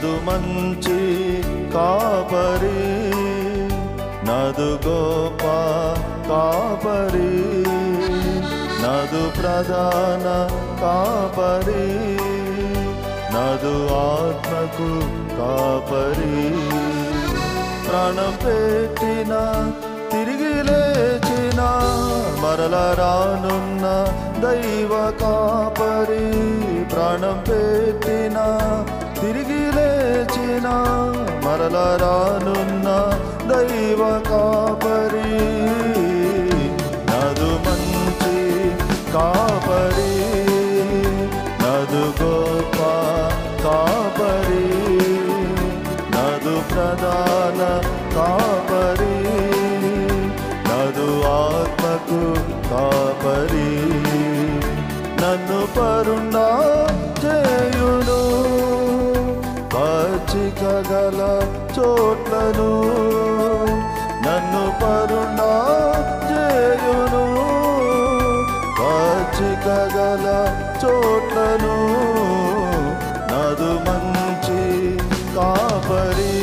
నదు మంచి కాపరి, నదు గొప్ప కాపరి, నదు ప్రధాన కాపరి, నదు ఆత్మకు కాపరి. ప్రాణం పెట్టిన తిరిగి లేచిన మరల రానున్న దైవ కాపరి. ప్రాణం పెట్టిన తిరిగి లేచిన మరల రానున్న దైవ కాపరి. నదు మంచి కాపరి, నదు గొప్ప కాపరి, నదు ప్రధాన కాపరి, నదు ఆత్మకు కాపరి. నన్ను పరుండా చేయును పచ్చిక గల చోట్లను, నన్ను పరుండా చేయును పచ్చిక గల చోట్లను. నదు మంచి కాపరి,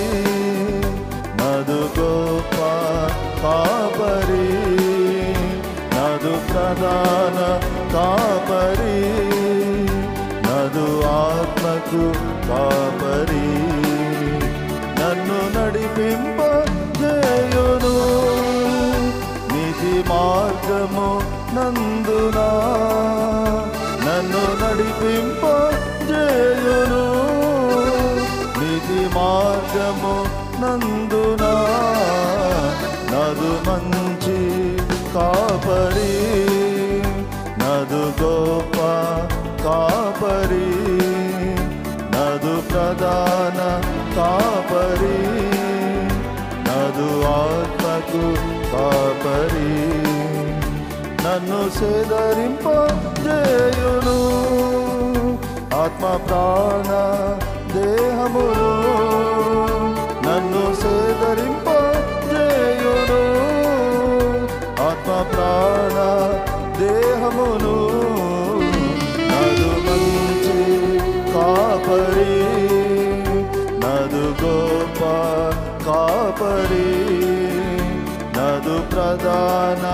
నదు గొప్ప కాపరి, నదు ప్రధాన కాపరి, నదు ఆత్మకు కాపరి. నన్ను నడిపింప చేయును నీతి మార్గము నందునా, నన్ను నడిపింప చేయును నీతి మార్గము నందునా. నదు మంచి కాపరి, నదు గొప్ప కాపరి, నదు ప్రధాన కాపరి, నదు ఆత్మకు కాపరి. నన్ను సేదరింప చేయును ఆత్మ ప్రాణ దేహమును, నన్ను సేదరింప చేయును ఆత్మ ప్రాణ దేహమును. నదు మంచి కాపరి, నదు గొప్ప కాపరి, నదు ప్రధాన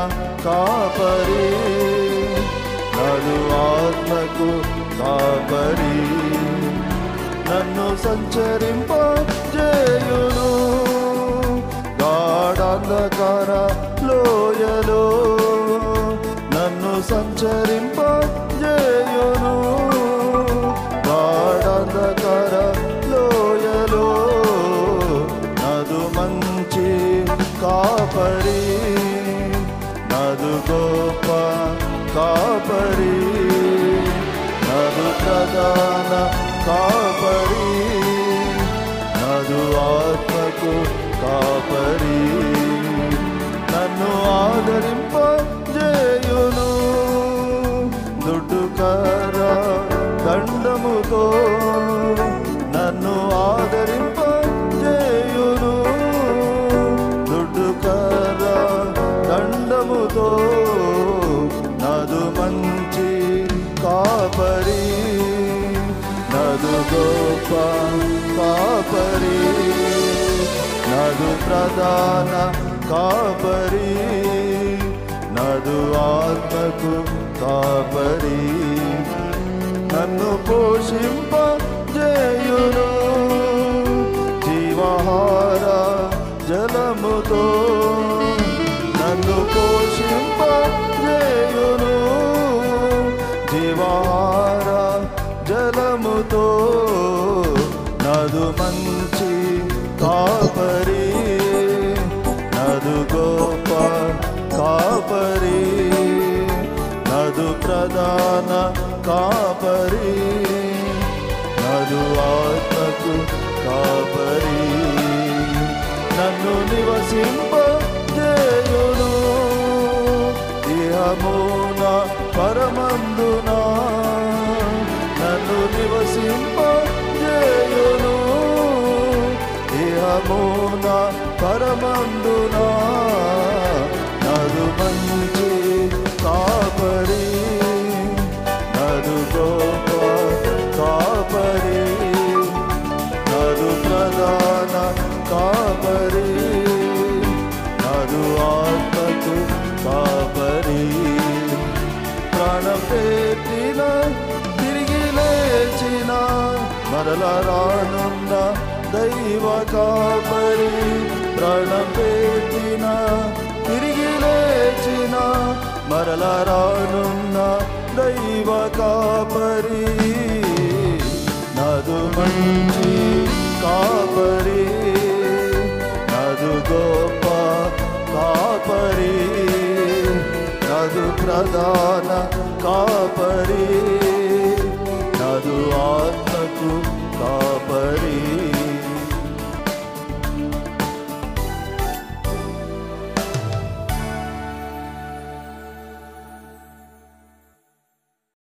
కాపరి, నదు ఆత్మకు కాపరి. నన్ను సంచరింప చేయును గాఢాంధకార లోయలో, నన్ను సంచరింప చేయును గాఢాంధకార లోయలో. నదు మంచి కాపరి, నదు గొప్ప కాపరి, నదు ప్రధాన కాపరి, నదు ఆత్మకు కాపరి. నన్ను ఆదరింప చేయును దుడ్డు కర్ర దండముతో, నన్ను ఆదరింప చేయును దుడ్డు కర్ర దండముతో. నదు మంచి కాపరి, నదు గొప్ప కాపరి, నదు ప్రధాన కాపరి, నదు ఆత్మకు కాపరి. నన్ను పోషింప చేయును జీవాహార జలముతో, నన్ను పోషింప చేయును జీవాహార జలముతో. నదు మంచి కాపరి, నదు గొప్ప కాపరి, నదు ప్రధాన కాపరి, నదు ఆత్మకు కాపరి. నన్ను నివసింప చేయును ఇహమున పరమందున, నన్ను నివసింప చేయును ఇహమున పరమందున. నదు మంచి కాపరి, నదు గొప్ప కాపరి, నదు కాపరి, నాదు ఆత్మకు కాపరి. ప్రాణం పెట్టిన తిరిగి లేచిన మరలా రానున్న దైవ కాపరి. ప్రాణం పెట్టిన తిరిగి లేచిన మరలా రానున్న దైవ కాపరి. నాదు మంచి కాపరి, నాదు గొప్ప కాపరి, నాదు ప్రధాన కాపరి, నాదు ఆత్మకు